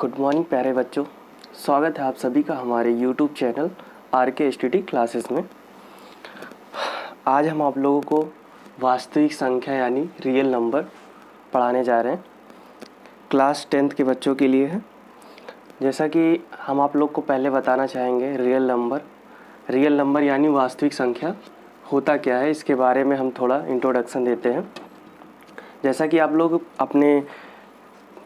Good morning प्यारे बच्चों, स्वागत है आप सभी का हमारे YouTube channel RK study classes में। आज हम आप लोगों को वास्तविक संख्या यानी रियल नंबर पढ़ाने जा रहे हैं। क्लास 10th के बच्चों के लिए है। जैसा कि हम आप लोग को पहले बताना चाहेंगे, रियल नंबर यानी वास्तविक संख्या होता क्या है, इसके बारे में हम थोड़ा इंट्रोडक्शन देते हैं। जैसा कि आप लोग अपने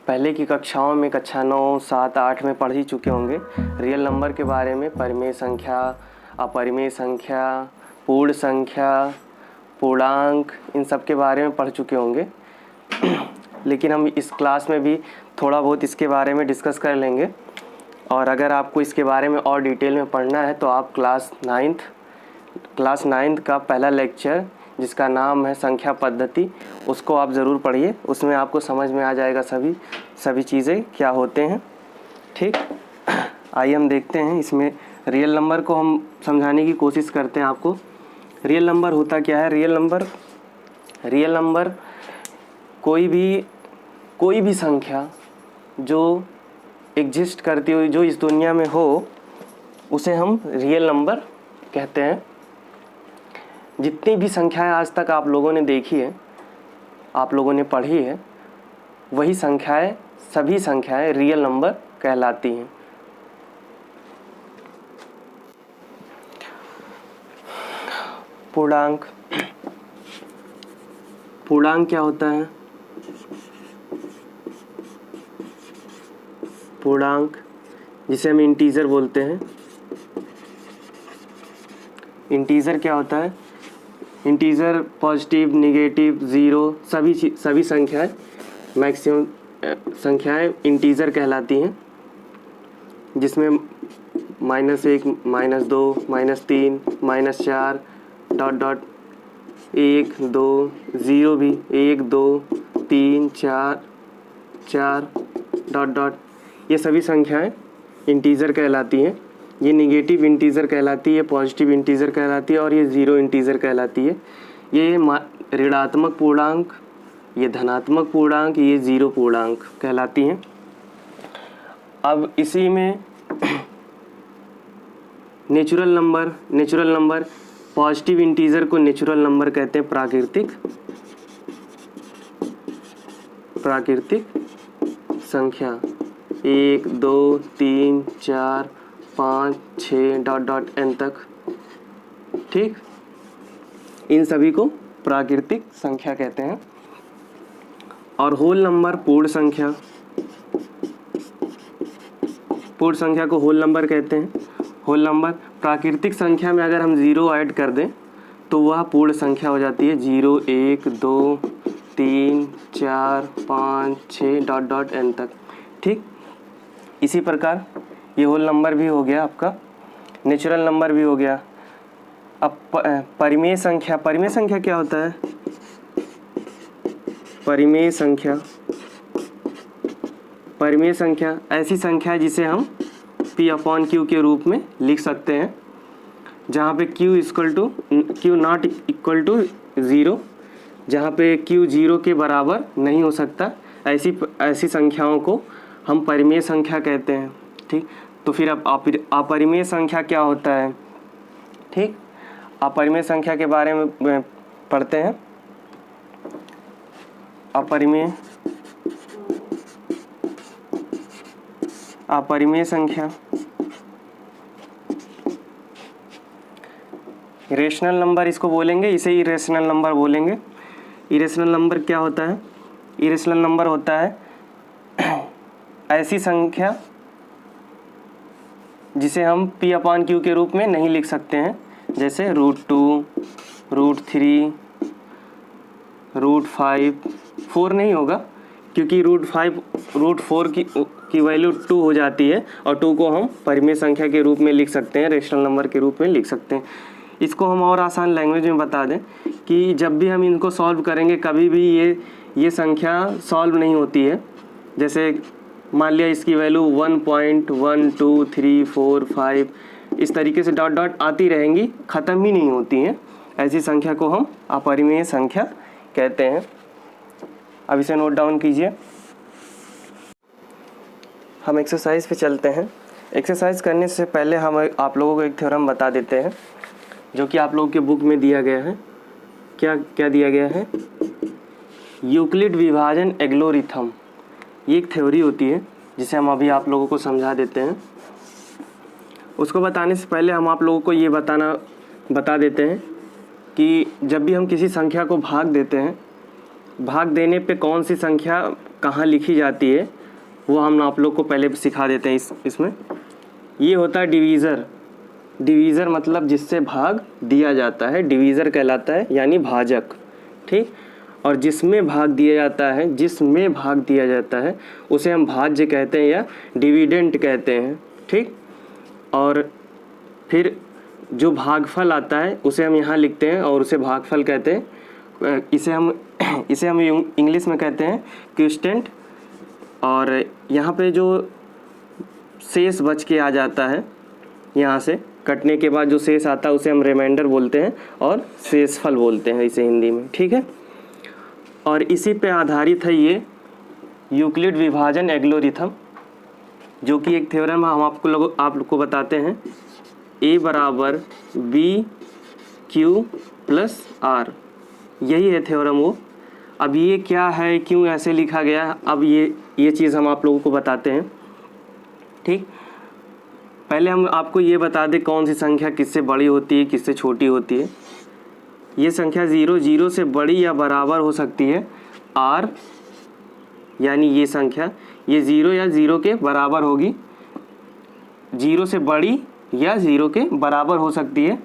पहले की कक्षाओं में कक्षा 9, 7, 8 में पढ़ ही चुके होंगे रियल नंबर के बारे में। परिमेय संख्या, अपरिमेय संख्या, पूर्ण संख्या, पूर्णांक, इन सब के बारे में पढ़ चुके होंगे। लेकिन हम इस क्लास में भी थोड़ा बहुत इसके बारे में डिस्कस कर लेंगे। और अगर आपको इसके बारे में और डिटेल में पढ़ना है तो आप क्लास 9th का पहला लेक्चर, जिसका नाम है संख्या पद्धति, उसको आप ज़रूर पढ़िए। उसमें आपको समझ में आ जाएगा सभी चीज़ें क्या होते हैं। ठीक, आइए हम देखते हैं। इसमें रियल नंबर को हम समझाने की कोशिश करते हैं आपको। रियल नंबर होता क्या है? रियल नंबर कोई भी संख्या जो एग्जिस्ट करती हुई, जो इस दुनिया में हो, उसे हम रियल नंबर कहते हैं। जितनी भी संख्याएं आज तक आप लोगों ने देखी है, आप लोगों ने पढ़ी है, वही सभी संख्याएं रियल नंबर कहलाती हैं। पूर्णांक क्या होता है? पूर्णांक जिसे हम इंटीजर बोलते हैं। इंटीजर क्या होता है? इंटीजर पॉजिटिव, नेगेटिव, ज़ीरो, सभी संख्याएं, मैक्सिमम संख्याएं इंटीजर कहलाती हैं, जिसमें -1, -2, -3, -4, डॉट 1, 2, ज़ीरो भी 1, 2, 3, 4 डॉट, ये सभी संख्याएं इंटीजर कहलाती हैं। ये नेगेटिव इंटीजर कहलाती है, पॉजिटिव इंटीजर कहलाती है, और ये ज़ीरो इंटीजर कहलाती है। ये ऋणात्मक पूर्णांक, ये धनात्मक पूर्णांक, ये ज़ीरो पूर्णांक कहलाती हैं। अब इसी में नेचुरल नंबर पॉजिटिव इंटीजर को नेचुरल नंबर कहते हैं। प्राकृतिक संख्या 1, 2, 3, 4, 5, 6 डॉट n तक। ठीक, इन सभी को प्राकृतिक संख्या कहते हैं। और होल नंबर पूर्ण संख्या को होल नंबर कहते हैं। होल नंबर प्राकृतिक संख्या में अगर हम ज़ीरो ऐड कर दें तो वह पूर्ण संख्या हो जाती है। 0, 1, 2, 3, 4, 5, 6 डॉट n तक। ठीक, इसी प्रकार ये होल नंबर भी हो गया आपका, नेचुरल नंबर भी हो गया। अब परिमेय संख्या क्या होता है? परिमेय संख्या ऐसी संख्या है जिसे हम P/Q के रूप में लिख सकते हैं, जहाँ पे Q नॉट इक्वल टू 0, जहाँ पे Q 0 के बराबर नहीं हो सकता। ऐसी संख्याओं को हम परिमेय संख्या कहते हैं। ठीक, तो फिर अब अपरिमेय संख्या क्या होता है? ठीक, अपरिमेय संख्या के बारे में पढ़ते हैं। अपरिमेय संख्या रेशनल नंबर इसको बोलेंगे, इसे इरेशनल नंबर बोलेंगे। इरेशनल नंबर क्या होता है? इरेशनल नंबर होता है ऐसी संख्या जिसे हम P/Q के रूप में नहीं लिख सकते हैं, जैसे √2, √3, √5। 4 नहीं होगा, क्योंकि √4 की वैल्यू 2 हो जाती है, और 2 को हम परिमेय संख्या के रूप में लिख सकते हैं, रेशनल नंबर के रूप में लिख सकते हैं। इसको हम और आसान लैंग्वेज में बता दें कि जब भी हम इनको सॉल्व करेंगे, कभी भी ये संख्या सॉल्व नहीं होती है। जैसे मान लिया इसकी वैल्यू 1.12345, इस तरीके से डॉट आती रहेंगी, ख़त्म ही नहीं होती हैं। ऐसी संख्या को हम अपरिमेय संख्या कहते हैं। अब इसे नोट डाउन कीजिए। हम एक्सरसाइज पे चलते हैं। एक्सरसाइज करने से पहले हम आप लोगों को एक थ्योरम बता देते हैं जो कि आप लोगों के बुक में दिया गया है। क्या क्या दिया गया है? यूक्लिड विभाजन एल्गोरिथम, ये एक थ्योरी होती है जिसे हम अभी आप लोगों को समझा देते हैं। उसको बताने से पहले हम आप लोगों को ये बता देते हैं कि जब भी हम किसी संख्या को भाग देते हैं, भाग देने पे कौन सी संख्या कहाँ लिखी जाती है वो हम आप लोग को पहले सिखा देते हैं। इसमें ये होता है डिवीज़र। डिवीज़र मतलब जिससे भाग दिया जाता है, डिवीज़र कहलाता है, यानी भाजक। ठीक। और जिसमें भाग दिया जाता है उसे हम भाज्य कहते हैं या डिविडेंट कहते हैं। ठीक। और फिर जो भागफल आता है उसे हम यहाँ लिखते हैं और उसे भागफल कहते हैं। इसे हम इंग्लिश में कहते हैं क्विस्टेंट। और यहाँ पे जो शेष बच के आ जाता है, यहाँ से कटने के बाद जो शेष आता है उसे हम रिमाइंडर बोलते हैं और शेषफल बोलते हैं इसे हिंदी में। ठीक है। और इसी पे आधारित है ये यूक्लिड विभाजन एल्गोरिथम, जो कि एक थ्योरम हम आप लोग को बताते हैं। A बराबर BQ+R, यही है थ्योरम वो। अब ये क्या है, क्यों ऐसे लिखा गया, अब ये चीज़ हम आप लोगों को बताते हैं। ठीक। पहले हम आपको ये बता दें कौन सी संख्या किससे बड़ी होती है, किससे छोटी होती है। ये संख्या 0 से बड़ी या बराबर हो सकती है R, यानी ये संख्या ये 0 या 0 के बराबर होगी, 0 से बड़ी या 0 के बराबर हो सकती है।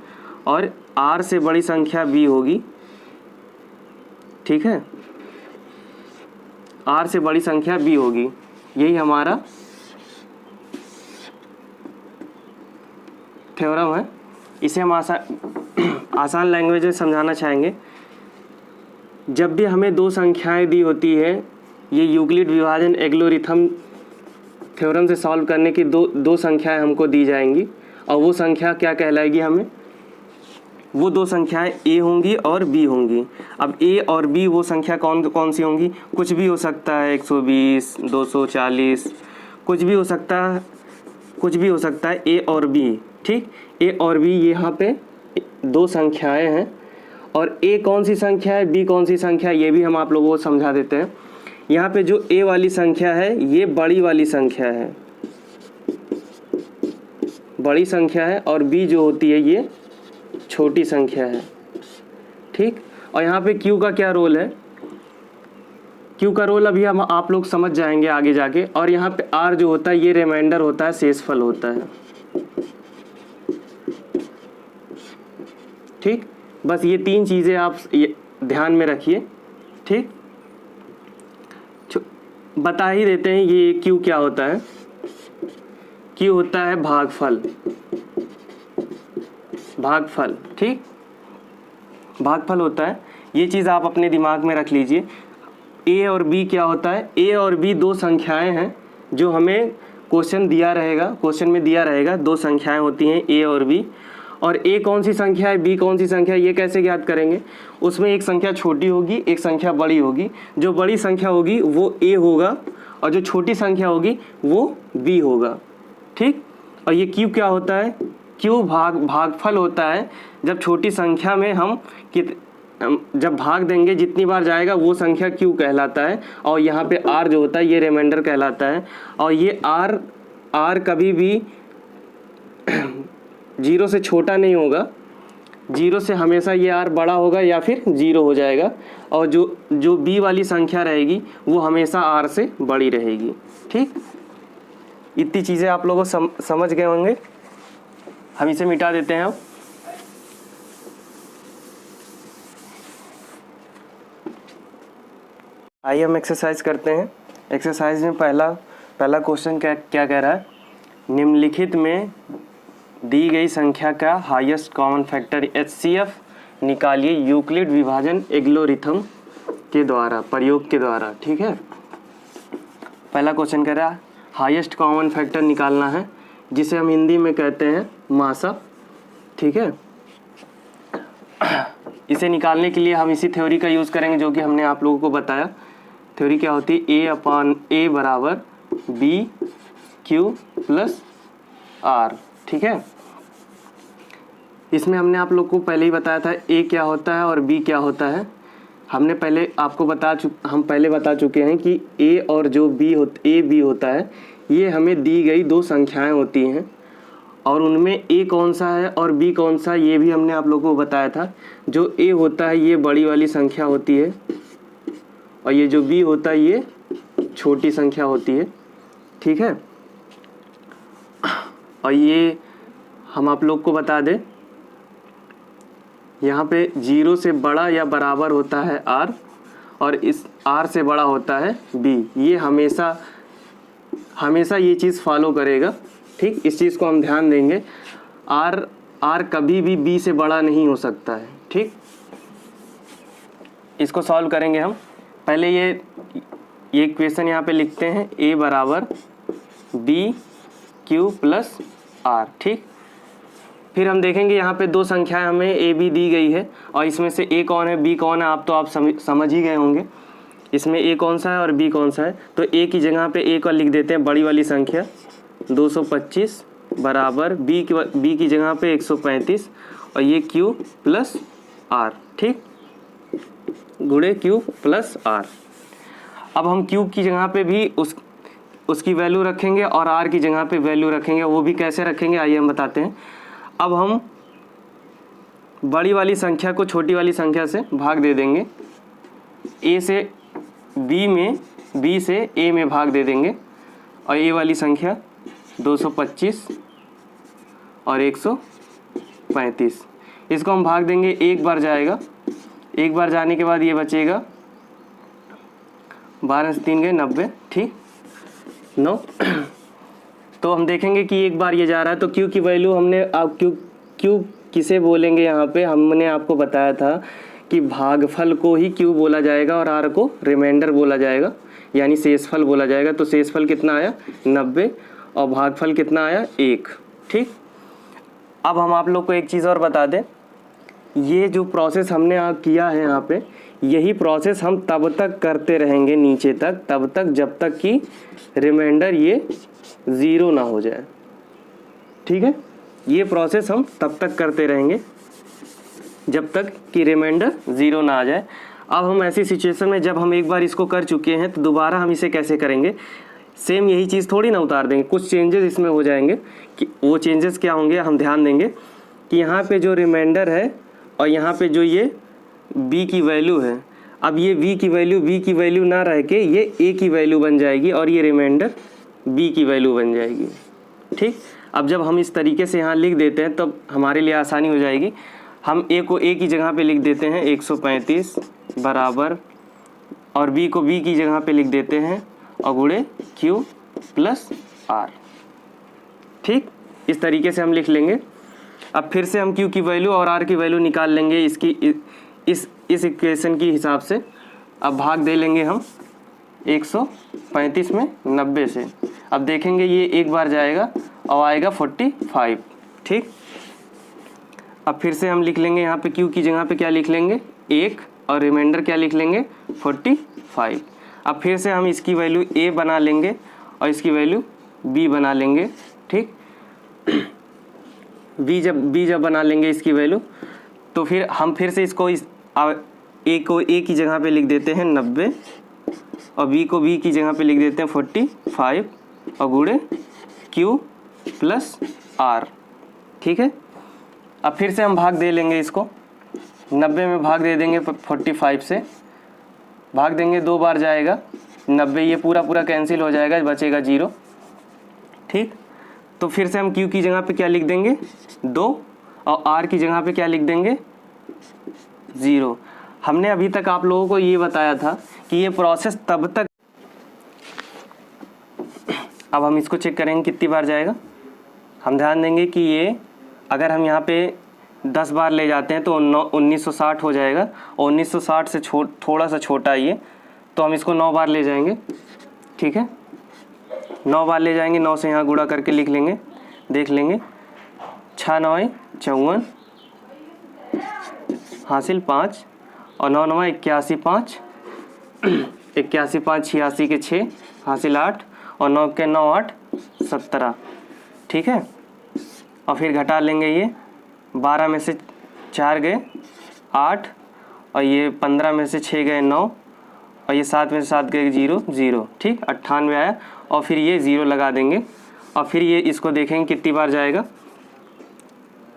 और R से बड़ी संख्या B होगी। ठीक है, R से बड़ी संख्या B होगी। यही हमारा थ्योरम है। इसे हम आसान लैंग्वेज में समझाना चाहेंगे। जब भी हमें दो संख्याएं दी होती है, ये यूक्लिड विभाजन एल्गोरिथम थ्योरम से सॉल्व करने की दो संख्याएं हमको दी जाएंगी और वो संख्या क्या कहलाएगी हमें, वो दो संख्याएं A होंगी और B होंगी। अब A और B वो संख्या कौन सी होंगी? कुछ भी हो सकता है, 120, 240, कुछ भी हो सकता है A और B। ठीक। A और B यहाँ पे दो संख्याएं हैं और A कौन सी संख्या है, B कौन सी संख्या है, ये भी हम आप लोगों को समझा देते हैं। यहाँ पे जो A वाली संख्या है ये बड़ी वाली संख्या है, बड़ी संख्या है, और B जो होती है ये छोटी संख्या है। ठीक। और यहाँ पे Q का क्या रोल है, Q का रोल अभी हम आप लोग समझ जाएंगे आगे जाके। और यहाँ पे R जो होता है ये रिमाइंडर होता है, शेषफल होता है। ठीक। बस ये तीन चीज़ें आप ध्यान में रखिए। ठीक। बता ही देते हैं ये Q क्या होता है। Q होता है भागफल। ठीक, भागफल होता है। ये चीज़ आप अपने दिमाग में रख लीजिए। A और B क्या होता है? A और B दो संख्याएं हैं जो हमें क्वेश्चन में दिया रहेगा। दो संख्याएं होती हैं A और B, और A कौन सी संख्या है, B कौन सी संख्या है, ये कैसे ज्ञात करेंगे? उसमें एक संख्या छोटी होगी, एक संख्या बड़ी होगी। जो बड़ी संख्या होगी वो A होगा और जो छोटी संख्या होगी वो B होगा। ठीक। और ये Q क्या होता है? Q भागफल होता है। जब छोटी संख्या में हम जब भाग देंगे, जितनी बार जाएगा वो संख्या Q कहलाता है। और यहाँ पे R जो होता है ये रिमाइंडर कहलाता है। और ये R कभी भी 0 से छोटा नहीं होगा, 0 से हमेशा ये R बड़ा होगा या फिर 0 हो जाएगा। और जो B वाली संख्या रहेगी वो हमेशा R से बड़ी रहेगी। ठीक। इतनी चीज़ें आप लोगों समझ गए होंगे। हम इसे मिटा देते हैं अब। आइए हम एक्सरसाइज करते हैं। एक्सरसाइज में पहला क्वेश्चन क्या कह रहा है? निम्नलिखित में दी गई संख्या का हाईएस्ट कॉमन फैक्टर HCF निकालिए यूक्लिड विभाजन एल्गोरिथम के द्वारा, प्रयोग के द्वारा। ठीक है। पहला क्वेश्चन कह रहा है हाईएस्ट कॉमन फैक्टर निकालना है, जिसे हम हिंदी में कहते हैं मासा। ठीक है। इसे निकालने के लिए हम इसी थ्योरी का यूज़ करेंगे जो कि हमने आप लोगों को बताया। थ्योरी क्या होती है? A बराबर B क्यू प्लस आर। ठीक है, इसमें हमने आप लोग को पहले ही बताया था ए क्या होता है और बी क्या होता है। हमने पहले आपको हम पहले बता चुके हैं कि ए और जो ए बी होता है ये हमें दी गई दो संख्याएं होती हैं और उनमें ए कौन सा है और बी कौन सा, ये भी हमने आप लोगों को बताया था। जो ए होता है ये बड़ी वाली संख्या होती है और ये जो बी होता है ये छोटी संख्या होती है। ठीक है, और ये हम आप लोग को बता दें, यहाँ पे 0 से बड़ा या बराबर होता है r और इस r से बड़ा होता है b। ये हमेशा ये चीज़ फॉलो करेगा। ठीक, इस चीज़ को हम ध्यान देंगे। r कभी भी b से बड़ा नहीं हो सकता है। ठीक, इसको सॉल्व करेंगे हम। पहले ये इक्वेशन यहाँ पे लिखते हैं, a बराबर b q प्लस r। ठीक, फिर हम देखेंगे यहाँ पे दो संख्याएं हमें ए बी दी गई है और इसमें से ए कौन है बी कौन है आप समझ ही गए होंगे। इसमें ए कौन सा है और बी कौन सा है, तो ए की जगह पे ए को लिख देते हैं बड़ी वाली संख्या 225 बराबर बी की जगह पे 135 और ये क्यू प्लस आर। ठीक, गुणे क्यू प्लस आर। अब हम क्यू की जगह पे भी उसकी वैल्यू रखेंगे और आर की जगह पे वैल्यू रखेंगे। वो भी कैसे रखेंगे आइए हम बताते हैं। अब हम बड़ी वाली संख्या को छोटी वाली संख्या से भाग दे देंगे, ए से बी में, बी से ए में भाग दे देंगे और ए वाली संख्या 225 और 135, इसको हम भाग देंगे। एक बार जाएगा, एक बार जाने के बाद ये बचेगा 12 से 3 गए 90। ठीक, 9। तो हम देखेंगे कि एक बार ये जा रहा है तो क्यू की वैल्यू हमने क्यू किसे बोलेंगे, यहाँ पे हमने आपको बताया था कि भागफल को ही क्यू बोला जाएगा और आर को रिमाइंडर बोला जाएगा, यानी शेषफल बोला जाएगा। तो शेषफल कितना आया 90 और भागफल कितना आया 1। ठीक, अब हम आप लोग को एक चीज़ और बता दें, ये जो प्रोसेस हमने किया है यहाँ पे, यही प्रोसेस हम तब तक करते रहेंगे नीचे तक, तब तक जब तक कि रिमाइंडर ये 0 ना हो जाए। ठीक है, ये प्रोसेस हम तब तक करते रहेंगे जब तक कि रिमाइंडर 0 ना आ जाए। अब हम ऐसी सिचुएशन में जब हम एक बार इसको कर चुके हैं तो दोबारा हम इसे कैसे करेंगे, सेम यही चीज़ थोड़ी ना उतार देंगे, कुछ चेंजेस इसमें हो जाएंगे। कि वो चेंजेस क्या होंगे हम ध्यान देंगे कि यहाँ पे जो रिमाइंडर है और यहाँ पे जो ये b की वैल्यू है, अब ये b की वैल्यू ना रह के ये a की वैल्यू बन जाएगी और ये रिमाइंडर b की वैल्यू बन जाएगी। ठीक, अब जब हम इस तरीके से यहाँ लिख देते हैं तब हमारे लिए आसानी हो जाएगी। हम a को a की जगह पे लिख देते हैं 135 बराबर और b को b की जगह पे लिख देते हैं और गुणे q प्लस r। ठीक, इस तरीके से हम लिख लेंगे। अब फिर से हम q की वैल्यू और r की वैल्यू निकाल लेंगे इस इक्वेशन की हिसाब से। अब भाग दे लेंगे हम 135 में 90 से। अब देखेंगे ये एक बार जाएगा और आएगा 45। ठीक, अब फिर से हम लिख लेंगे यहाँ पे q की जगह पे क्या लिख लेंगे 1 और रिमाइंडर क्या लिख लेंगे 45। अब फिर से हम इसकी वैल्यू a बना लेंगे और इसकी वैल्यू b बना लेंगे। ठीक, b जब बना लेंगे इसकी वैल्यू तो फिर हम फिर से इसको a को a की जगह पे लिख देते हैं 90 और b को b की जगह पे लिख देते हैं 45 और गुणे q प्लस r। ठीक है, अब फिर से हम भाग दे लेंगे, इसको 90 में भाग दे देंगे 45 से, भाग देंगे 2 बार जाएगा 90, ये पूरा कैंसिल हो जाएगा, बचेगा 0। ठीक, तो फिर से हम q की जगह पे क्या लिख देंगे 2 और r की जगह पे क्या लिख देंगे 0। हमने अभी तक आप लोगों को ये बताया था कि ये प्रोसेस तब तक, अब हम इसको चेक करेंगे कितनी बार जाएगा। हम ध्यान देंगे कि ये अगर हम यहाँ पे 10 बार ले जाते हैं तो 1960 हो जाएगा और 1960 से थोड़ा सा छोटा ये, तो हम इसको 9 बार ले जाएंगे। ठीक है, 9 बार ले जाएंगे, 9 से यहाँ गुणा करके लिख लेंगे, देख लेंगे 6 9 54 हासिल 5 और 9 9 81 5 81 5 86 के 6 हासिल 8 और 9 के 9 8 17, ठीक है। और फिर घटा लेंगे, ये 12 में से 4 गए 8, और ये 15 में से 6 गए 9, और ये 7 में से 7 गए 0 0, ठीक। 98 आया, और फिर ये 0 लगा देंगे, और फिर ये इसको देखेंगे कितनी बार जाएगा।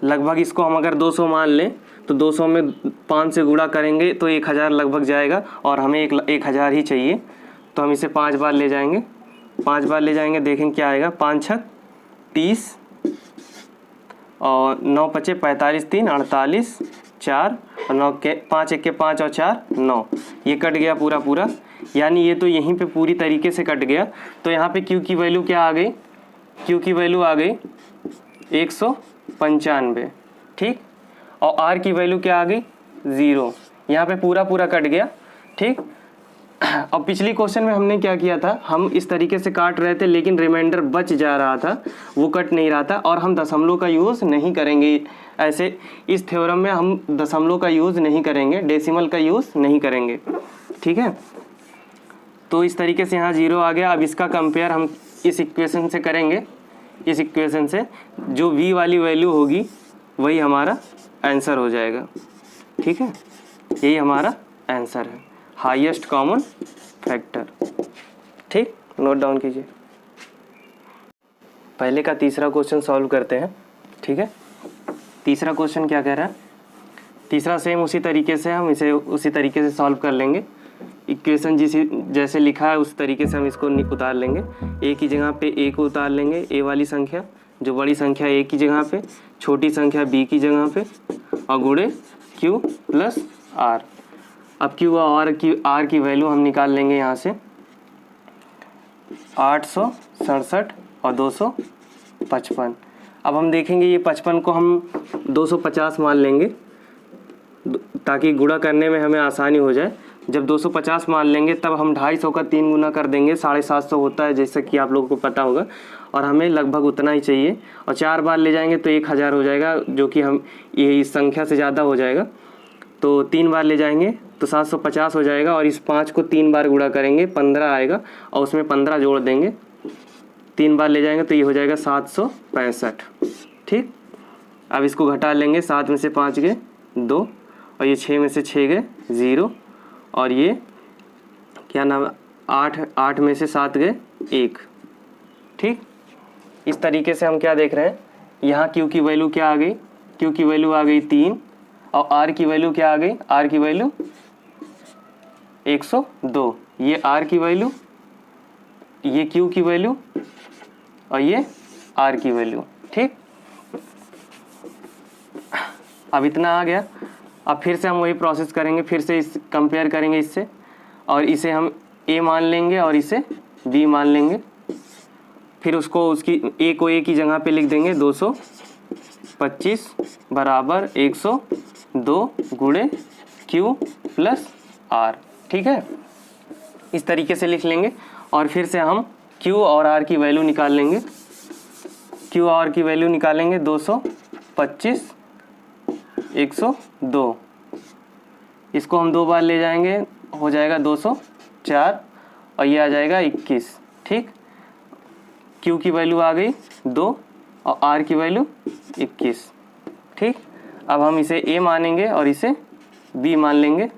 लगभग इसको हम अगर 200 मान लें तो 200 में 5 से गुणा करेंगे तो 1000 लगभग जाएगा, और हमें 1000 ही चाहिए, तो हम इसे 5 बार ले जाएंगे। 5 बार ले जाएंगे, देखेंगे क्या आएगा। 5 छक 30, और 9 पचे 45, 3 48, 4 और 9 के 5 1 के 5 और 4 9, ये कट गया पूरा पूरा, यानी ये तो यहीं पे पूरी तरीके से कट गया। तो यहाँ पे Q की वैल्यू क्या आ गई, Q की वैल्यू आ गई 195, ठीक। और R की वैल्यू क्या आ गई 0, यहाँ पे पूरा पूरा कट गया, ठीक। अब पिछली क्वेश्चन में हमने क्या किया था, हम इस तरीके से काट रहे थे लेकिन रिमाइंडर बच जा रहा था, वो कट नहीं रहा था, और हम दशमलव का यूज़ नहीं करेंगे। ऐसे इस थ्योरम में हम दशमलव का यूज़ नहीं करेंगे, डेसिमल का यूज़ नहीं करेंगे, ठीक है। तो इस तरीके से यहाँ 0 आ गया। अब इसका कंपेयर हम इस इक्वेशन से करेंगे। इस इक्वेशन से जो v वाली वैल्यू होगी वही हमारा आंसर हो जाएगा, ठीक है। यही हमारा आंसर है, हाईएस्ट कॉमन फैक्टर, ठीक। नोट डाउन कीजिए। पहले का तीसरा क्वेश्चन सॉल्व करते हैं, ठीक है। तीसरा क्वेश्चन क्या कह रहा है, तीसरा सेम उसी तरीके से हम इसे उसी तरीके से सॉल्व कर लेंगे। इक्वेशन जैसे लिखा है उस तरीके से हम इसको उतार लेंगे। ए की जगह पे ए को उतार लेंगे, ए वाली संख्या, जो बड़ी संख्या ए की जगह पे, छोटी संख्या बी की जगह पे, और गुणे क्यू प्लस आर। अब क्यू और आर की वैल्यू हम निकाल लेंगे यहाँ से, 867 और 255। अब हम देखेंगे ये 55 को हम 250 मान लेंगे ताकि गुणा करने में हमें आसानी हो जाए। जब 250 मान लेंगे तब हम 250 का 3 गुना कर देंगे, 750 होता है जैसे कि आप लोगों को पता होगा, और हमें लगभग उतना ही चाहिए। और 4 बार ले जाएंगे तो 1000 हो जाएगा, जो कि हम ये इस संख्या से ज़्यादा हो जाएगा। तो 3 बार ले जाएंगे तो 750 हो जाएगा, और इस 5 को 3 बार गुणा करेंगे 15 आएगा, और उसमें 15 जोड़ देंगे। 3 बार ले जाएंगे तो ये हो जाएगा 765, ठीक। अब इसको घटा लेंगे, 7 में से 5 गए 2, और ये 6 में से 6 गए 0, और ये क्या नाम 8 में से 7 गए 1, ठीक। इस तरीके से हम क्या देख रहे हैं, यहाँ Q की वैल्यू क्या आ गई, Q की वैल्यू आ गई 3, और R की वैल्यू क्या आ गई, R की वैल्यू 102। ये R की वैल्यू, ये Q की वैल्यू, और ये R की वैल्यू, ठीक। अब इतना आ गया। अब फिर से हम वही प्रोसेस करेंगे, फिर से इस कंपेयर करेंगे इससे, और इसे हम A मान लेंगे और इसे B मान लेंगे। फिर उसको उसकी A को A की जगह पे लिख देंगे, 225 बराबर 102 गुणे Q प्लस R, ठीक है। इस तरीके से लिख लेंगे, और फिर से हम Q और R की वैल्यू निकाल लेंगे। Q और R की वैल्यू निकालेंगे, 225 102, इसको हम 2 बार ले जाएंगे, हो जाएगा 204, और ये आ जाएगा 21, ठीक। Q की वैल्यू आ गई 2 और R की वैल्यू 21, ठीक। अब हम इसे A मानेंगे और इसे B मान लेंगे।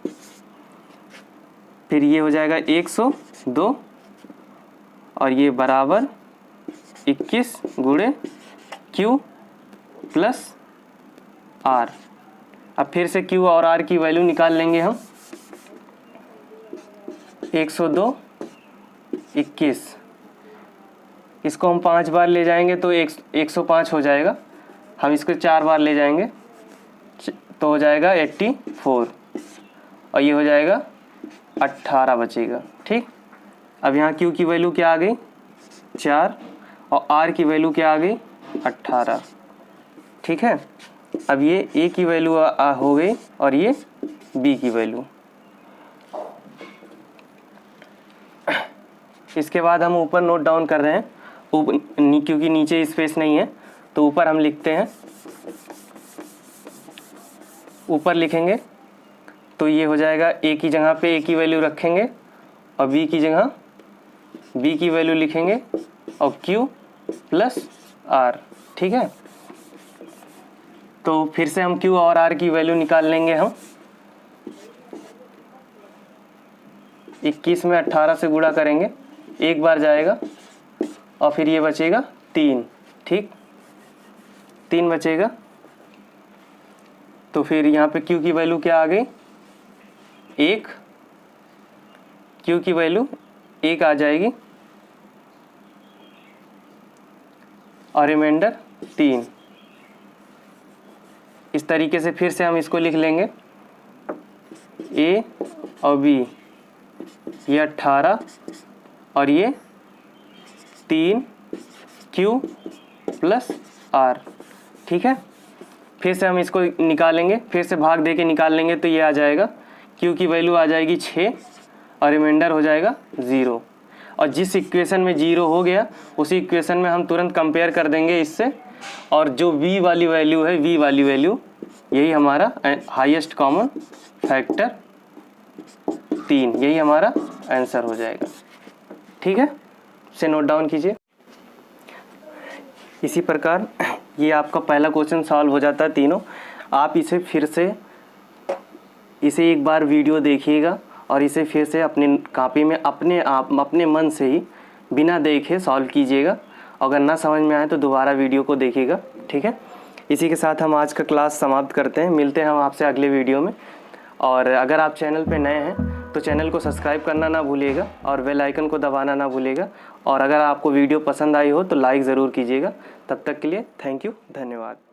फिर ये हो जाएगा 102, और ये बराबर 21 गुणे Q प्लस R। अब फिर से Q और R की वैल्यू निकाल लेंगे हम, 102 21, इसको हम 5 बार ले जाएंगे तो 105 हो जाएगा। हम इसको 4 बार ले जाएंगे तो हो जाएगा 84, और ये हो जाएगा 18 बचेगा, ठीक। अब यहाँ Q की वैल्यू क्या आ गई 4, और R की वैल्यू क्या आ गई 18, ठीक है। अब ये A की वैल्यू हो गई, और ये B की वैल्यू। इसके बाद हम ऊपर नोट डाउन कर रहे हैं, क्योंकि नीचे स्पेस नहीं है तो ऊपर हम लिखते हैं। ऊपर लिखेंगे तो ये हो जाएगा, A की जगह पे A की वैल्यू रखेंगे, और B की जगह B की वैल्यू लिखेंगे, और Q प्लस आर। ठीक है, तो फिर से हम Q और R की वैल्यू निकाल लेंगे हम। 21 में 18 से गुणा करेंगे, एक बार जाएगा और फिर ये बचेगा 3। ठीक, 3 बचेगा, तो फिर यहाँ पे Q की वैल्यू क्या आ गई, 1। Q की वैल्यू 1 आ जाएगी और रिमाइंडर 3। इस तरीके से फिर से हम इसको लिख लेंगे, A और B, ये 18 और ये 3 Q प्लस R। ठीक है, फिर से हम इसको निकालेंगे, फिर से भाग दे के निकाल लेंगे, तो ये आ जाएगा Q की वैल्यू आ जाएगी 6 और रिमाइंडर हो जाएगा 0। और जिस इक्वेशन में 0 हो गया उसी इक्वेशन में हम तुरंत कंपेयर कर देंगे इससे, और जो V वाली वैल्यू है, V वाली वैल्यू, यही हमारा हाईएस्ट कॉमन फैक्टर 3, यही हमारा आंसर हो जाएगा। ठीक है, इसे नोट डाउन कीजिए। इसी प्रकार ये आपका पहला क्वेश्चन सॉल्व हो जाता है तीनों। आप इसे फिर से एक बार वीडियो देखिएगा और इसे फिर से अपने कॉपी में अपने मन से ही बिना देखे सॉल्व कीजिएगा। अगर ना समझ में आए तो दोबारा वीडियो को देखिएगा। ठीक है, इसी के साथ हम आज का क्लास समाप्त करते हैं। मिलते हैं हम आपसे अगले वीडियो में। और अगर आप चैनल पे नए हैं तो चैनल को सब्सक्राइब करना ना भूलिएगा और बेल आइकन को दबाना ना भूलिएगा। और अगर आपको वीडियो पसंद आई हो तो लाइक ज़रूर कीजिएगा। तब तक के लिए थैंक यू, धन्यवाद।